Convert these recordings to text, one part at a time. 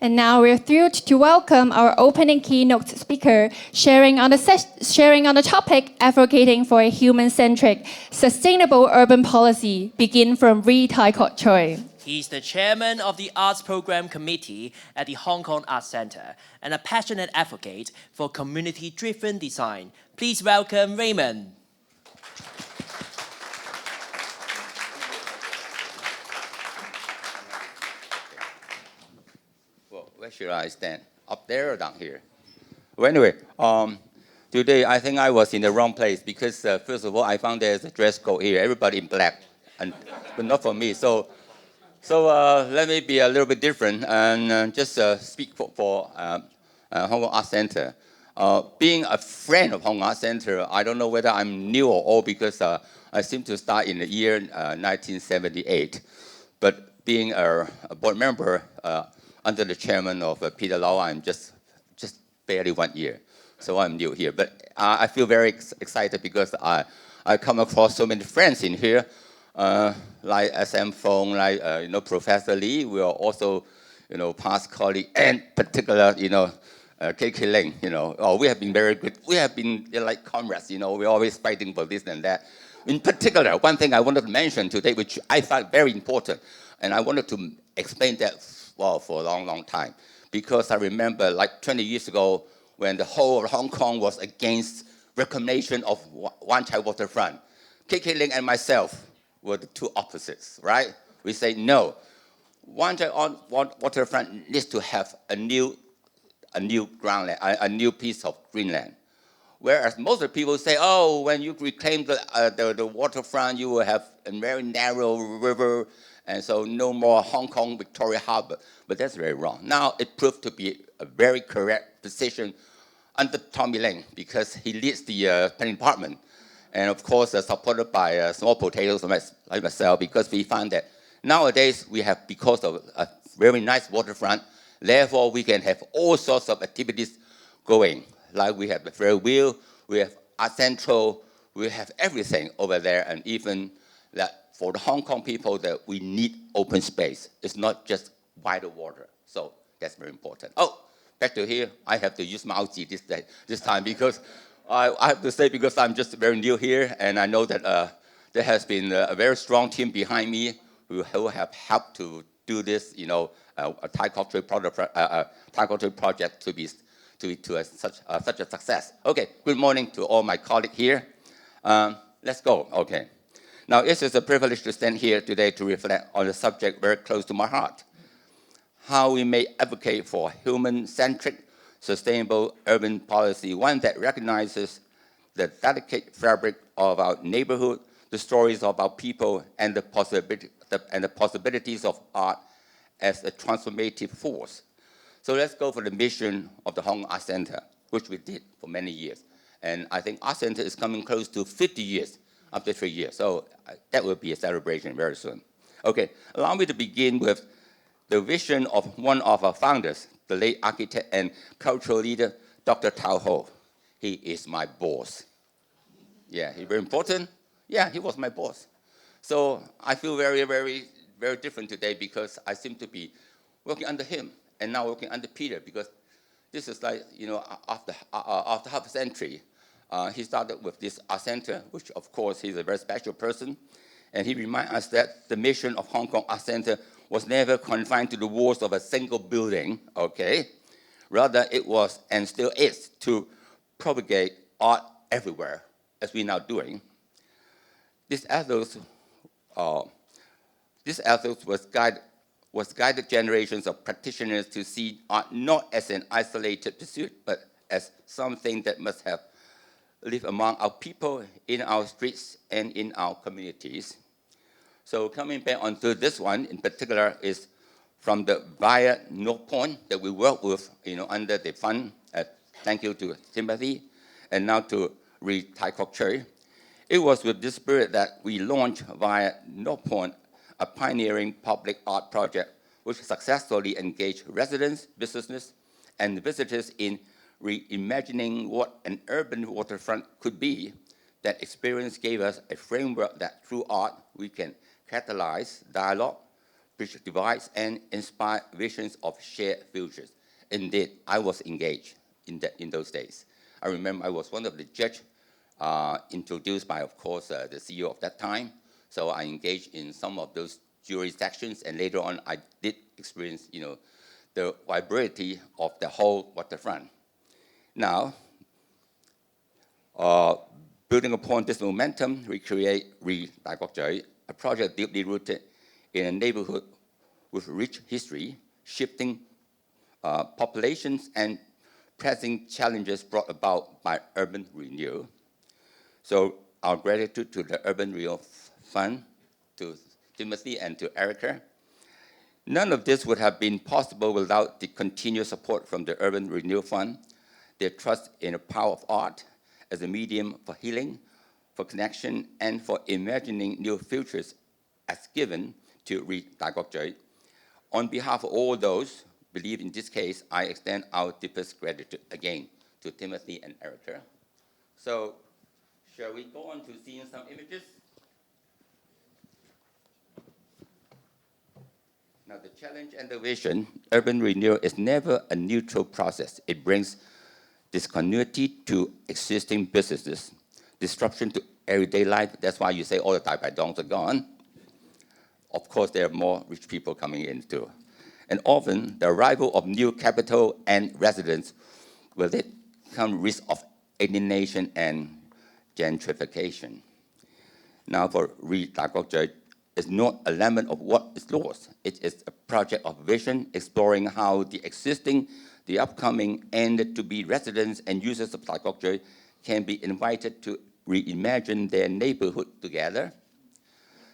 And now we're thrilled to welcome our opening keynote speaker, sharing on the topic advocating for a human-centric, sustainable urban policy, begin from Tai Kok Tsui. He's the chairman of the Arts Program Committee at the Hong Kong Arts Centre and a passionate advocate for community-driven design. Please welcome Raymond. Well, where should I stand? Up there or down here? Well, anyway, today I think I was in the wrong place because first of all, I found there's a dress code here. Everybody in black, but not for me. So let me be a little bit different and just speak for Hong Kong Arts Centre. Being a friend of Hong Kong Arts Centre, I don't know whether I'm new or old because I seem to start in the year 1978. But being a board member under the chairman of Peter Lau, I'm just barely 1 year. So I'm new here. But I feel very excited because I come across so many friends in here. Like SM Fung, like Professor Lee, we are also past colleague, and particular KK Ling. We have been very good. We have been like comrades. We're always fighting for this and that. In particular, one thing I wanted to mention today, which I thought very important, and I wanted to explain that for a long time, because I remember like 20 years ago when the whole of Hong Kong was against reclamation of Wan Chai waterfront. KK Ling and myself were the two opposites, right? We say no. Wan Chai waterfront needs to have a new groundland, a new piece of greenland. Whereas most of the people say, oh, when you reclaim the waterfront, you will have a very narrow river, and so no more Hong Kong Victoria Harbour. But that's very wrong. Now it proved to be a very correct position under Tommy Ling because he leads the planning department. And of course, supported by small potatoes like myself, because we found that nowadays we have, because of a very nice waterfront, therefore we can have all sorts of activities going. Like we have the Ferry Wheel, we have Art Central, we have everything over there, and even that for the Hong Kong people that we need open space. It's not just by the water. So that's very important. Oh, back to here, I have to use Maozi this time because I have to say, because I'm just very new here, and I know that there has been a very strong team behind me who have helped to do this, a Tai Kok Tsui project to such a success. Okay, good morning to all my colleagues here. Let's go. Okay. Now, it is a privilege to stand here today to reflect on a subject very close to my heart: how we may advocate for human-centric, sustainable urban policy, one that recognizes the delicate fabric of our neighborhood, the stories of our people, and the possibilities of art as a transformative force. So let's go for the mission of the Hong Kong Arts Centre, which we did for many years. And I think Arts Centre is coming close to 50 years after 3 years. So that will be a celebration very soon. Okay, allow me to begin with the vision of one of our founders, the late architect and cultural leader, Dr. Tao Ho. He is my boss. Yeah, he's very important. Yeah, he was my boss. So I feel very, very, very different today because I seem to be working under him and now working under Peter, because this is like, after half a century, he started with this Art Centre, which of course he's a very special person. And he reminds us that the mission of Hong Kong Art Centre was never confined to the walls of a single building, okay? Rather, it was, and still is, to propagate art everywhere, as we're now doing. This ethos was guided generations of practitioners to see art not as an isolated pursuit, but as something that must have lived among our people, in our streets, and in our communities. So coming back onto this one in particular is from the via North Point that we work with, under the fund. Thank you to Timothy, and now to Tai Kok Tsui. It was with this spirit that we launched via North Point, a pioneering public art project which successfully engaged residents, businesses, and visitors in reimagining what an urban waterfront could be. That experience gave us a framework that through art we can catalyze dialogue, bridge divides and inspire visions of shared futures. Indeed, I was engaged in those days. I remember I was one of the judges introduced by, of course, the CEO of that time. So I engaged in some of those jury sections, and later on I did experience, the vibrity of the whole waterfront. Now, building upon this momentum, we create Tai Kok Tsui, a project deeply rooted in a neighborhood with rich history, shifting populations and pressing challenges brought about by urban renewal. So our gratitude to the Urban Renewal Fund, to Timothy and to Erica. None of this would have been possible without the continued support from the Urban Renewal Fund, their trust in the power of art as a medium for healing, for connection, and for imagining new futures as given to Tai Kok Tsui. On behalf of all those who believe in this case, I extend our deepest gratitude again to Timothy and Erica. So, shall we go on to seeing some images? Now, the challenge and the vision, urban renewal is never a neutral process. It brings discontinuity to existing businesses, disruption to everyday life. That's why you say all the Tai Pai Dongs are gone. Of course, there are more rich people coming in too. And often, the arrival of new capital and residents will come risk of alienation and gentrification. Now, for Tai Kok Tsui, it's not a lemon of what is lost. It is a project of vision exploring how the existing, the upcoming, and to-be residents and users of Tai Kok Tsui can be invited to reimagine their neighborhood together.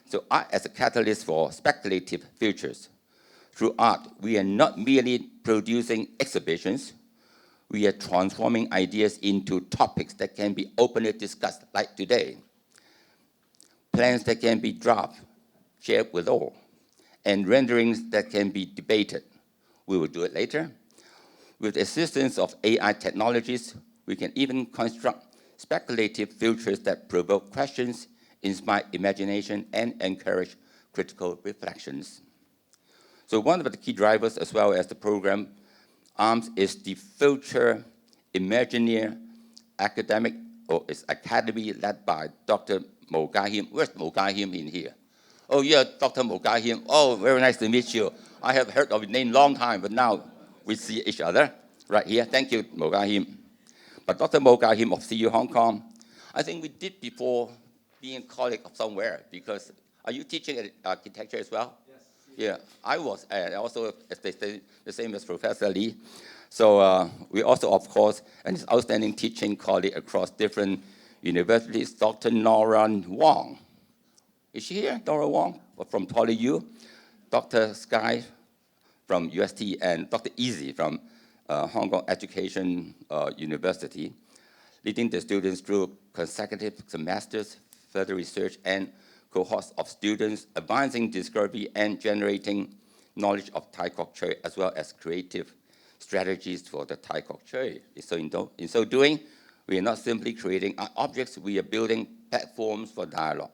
So art as a catalyst for speculative futures. Through art, we are not merely producing exhibitions, we are transforming ideas into topics that can be openly discussed, like today. Plans that can be drafted, shared with all, and renderings that can be debated. We will do it later. With the assistance of AI technologies, we can even construct speculative futures that provoke questions, inspire imagination, and encourage critical reflections. So one of the key drivers, as well as the program arms, is the Future Imagineer Academic, or its academy led by Dr. Mo Ga-him. Where's Mo Ga-him in here? Oh, yeah, Dr. Mo Ga-him. Oh, very nice to meet you. I have heard of your name long time, but now we see each other right here. Thank you, Mo Ga-him. But Dr. Mo Ga-him of CU Hong Kong, I think we did before being a colleague of somewhere, because are you teaching architecture as well? Yes. Yeah, I was also the same as Professor Lee. So we also, of course, an outstanding teaching colleague across different universities, Dr. Nora Wong. Is she here, Nora Wong, from PolyU? Dr. Sky from UST, and Dr. Easy from Hong Kong Education University, leading the students through consecutive semesters, further research, and cohorts of students, advancing discovery and generating knowledge of Tai Kok Tsui, as well as creative strategies for the Tai Kok Tsui. So in so doing, we are not simply creating art objects, we are building platforms for dialogue,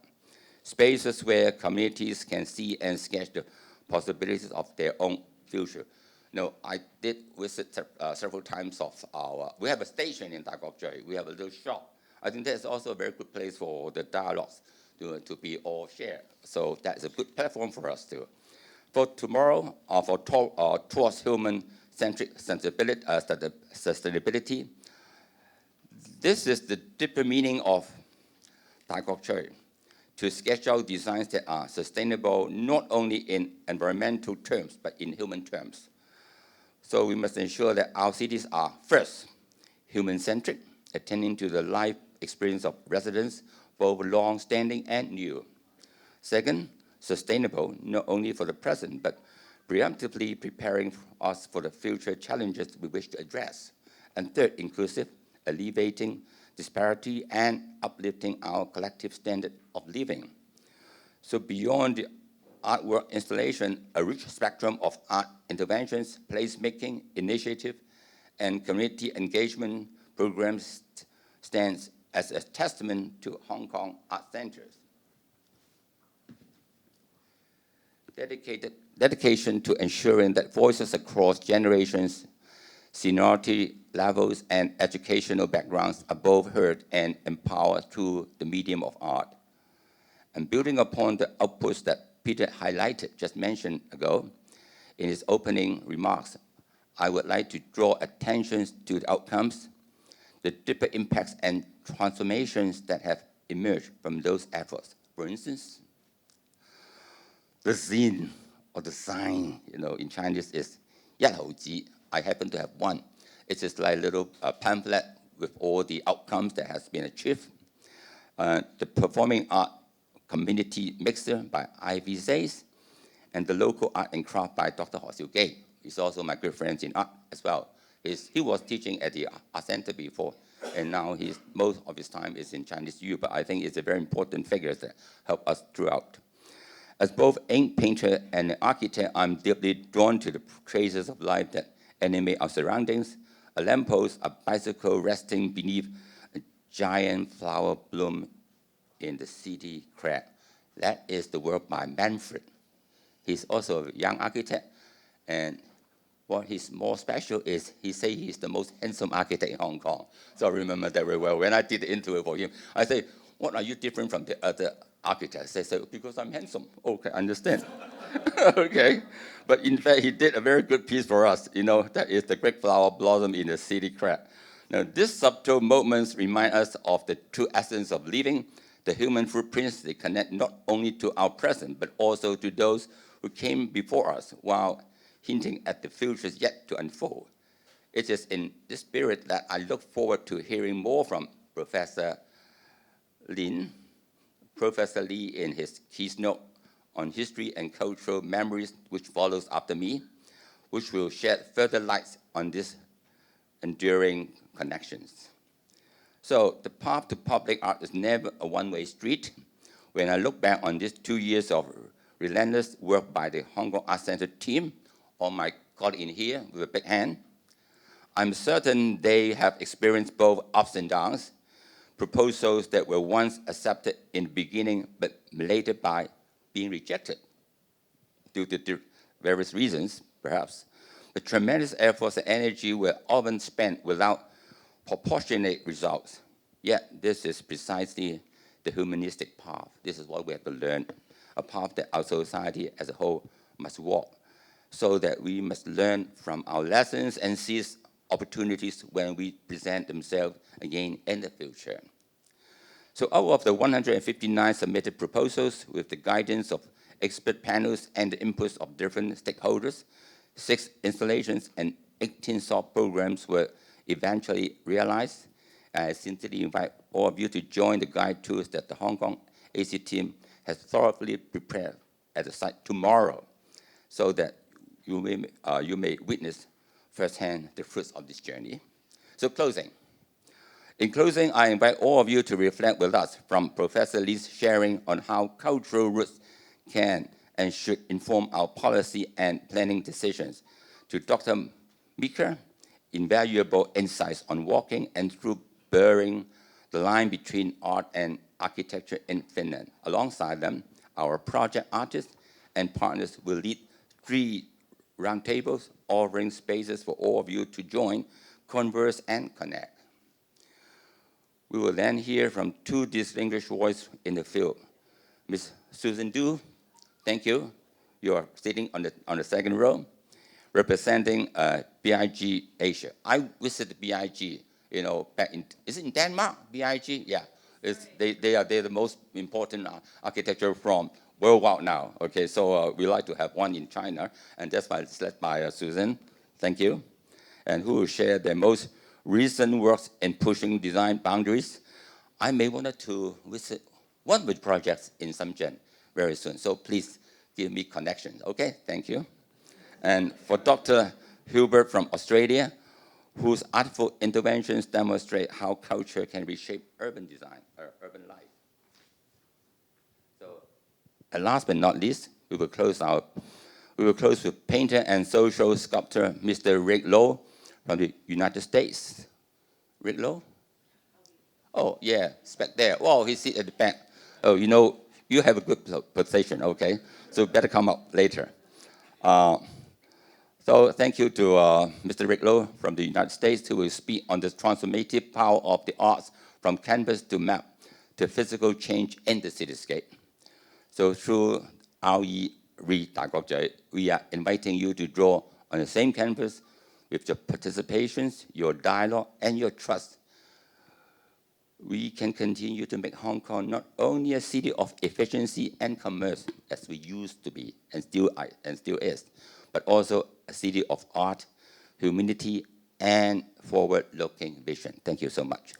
spaces where communities can see and sketch the possibilities of their own future. No, I did visit several times of we have a station in Tai Kok Tsui, we have a little shop. I think that's also a very good place for the dialogues to be all shared. So that's a good platform for us too. For tomorrow, towards human-centric sustainability, this is the deeper meaning of Tai Kok Tsui, to sketch out designs that are sustainable not only in environmental terms, but in human terms. So we must ensure that our cities are, first, human-centric, attending to the life experience of residents, both long-standing and new. Second, sustainable, not only for the present, but preemptively preparing us for the future challenges we wish to address. And third, inclusive, alleviating disparity and uplifting our collective standard of living. So beyond the artwork installation, a rich spectrum of art interventions, placemaking, initiative, and community engagement programs stands as a testament to Hong Kong art centers. Dedicated dedication to ensuring that voices across generations, seniority levels, and educational backgrounds are both heard and empowered through the medium of art. And building upon the outputs that Peter highlighted, just mentioned ago, in his opening remarks, I would like to draw attention to the outcomes, the deeper impacts and transformations that have emerged from those efforts. For instance, the zine or the sign, in Chinese is 一毫子. I happen to have one. It's just like a little pamphlet with all the outcomes that has been achieved. The performing art community mixer by Ivy Zays, and the local art and craft by Dr. Ho Xiu Gei. He's also my good friend in art as well. He was teaching at the art center before, and now most of his time is in Chinese U, but I think it's a very important figure that help us throughout. As both ink painter and an architect, I'm deeply drawn to the traces of life that animate our surroundings. A lamppost, a bicycle resting beneath a giant flower bloom in the city crack. That is the work by Manfred. He's also a young architect, and what is more special is he says he's the most handsome architect in Hong Kong. So I remember that very well. When I did the interview for him, I say, what are you different from the other architects? They say, because I'm handsome. Okay, understand. Okay. But in fact, he did a very good piece for us. That is the great flower blossom in the city crack. Now, these subtle moments remind us of the true essence of living. The human footprints, they connect not only to our present, but also to those who came before us, while hinting at the futures yet to unfold. It is in this spirit that I look forward to hearing more from Professor Lee in his keynote on history and cultural memories, which follows after me, which will shed further light on these enduring connections. So the path to public art is never a one-way street. When I look back on these 2 years of relentless work by the Hong Kong Art Center team, or my colleague in here with a big hand, I'm certain they have experienced both ups and downs, proposals that were once accepted in the beginning, but later by being rejected due to various reasons, perhaps. The tremendous efforts and energy were often spent without proportionate results. Yet this is precisely the humanistic path. This is what we have to learn, a path that our society as a whole must walk, so that we must learn from our lessons and seize opportunities when we present themselves again in the future. So out of the 159 submitted proposals, with the guidance of expert panels and the inputs of different stakeholders, 6 installations and 18 soft programs were eventually realized. I sincerely invite all of you to join the guide tours that the Hong Kong AC team has thoroughly prepared at the site tomorrow, so that you may witness firsthand the fruits of this journey. So closing. In closing, I invite all of you to reflect with us from Professor Lee's sharing on how cultural roots can and should inform our policy and planning decisions, to Dr. Meeker, invaluable insights on walking and through blurring the line between art and architecture in Finland. Alongside them, our project artists and partners will lead 3 roundtables, offering spaces for all of you to join, converse, and connect. We will then hear from 2 distinguished voices in the field. Ms. Susan Du, thank you. You are sitting on the second row, representing BIG Asia. I visited BIG, back in, is it in Denmark, BIG? Yeah, they are the most important architecture firm worldwide now. Okay, so we like to have one in China, and that's why it's led by Susan. Thank you. And who will share their most recent works in pushing design boundaries. I may want to visit one of the projects in Shenzhen very soon, so please give me connections, okay? Thank you. And for Dr. Hubert from Australia, whose artful interventions demonstrate how culture can reshape urban design, or urban life. So, and last but not least, we will close with painter and social sculptor, Mr. Rick Lowe from the United States. Rick Lowe? Oh, yeah, it's back there. Oh, he's at the back. Oh, you have a good position, okay? So better come up later. So thank you to Mr. Rick Lowe from the United States, who will speak on the transformative power of the arts from canvas to map to physical change in the cityscape. So through Tai Kok Tsui, we are inviting you to draw on the same canvas with your participations, your dialogue, and your trust. We can continue to make Hong Kong not only a city of efficiency and commerce, as we used to be and still is, but also a city of art, humanity, and forward-looking vision. Thank you so much.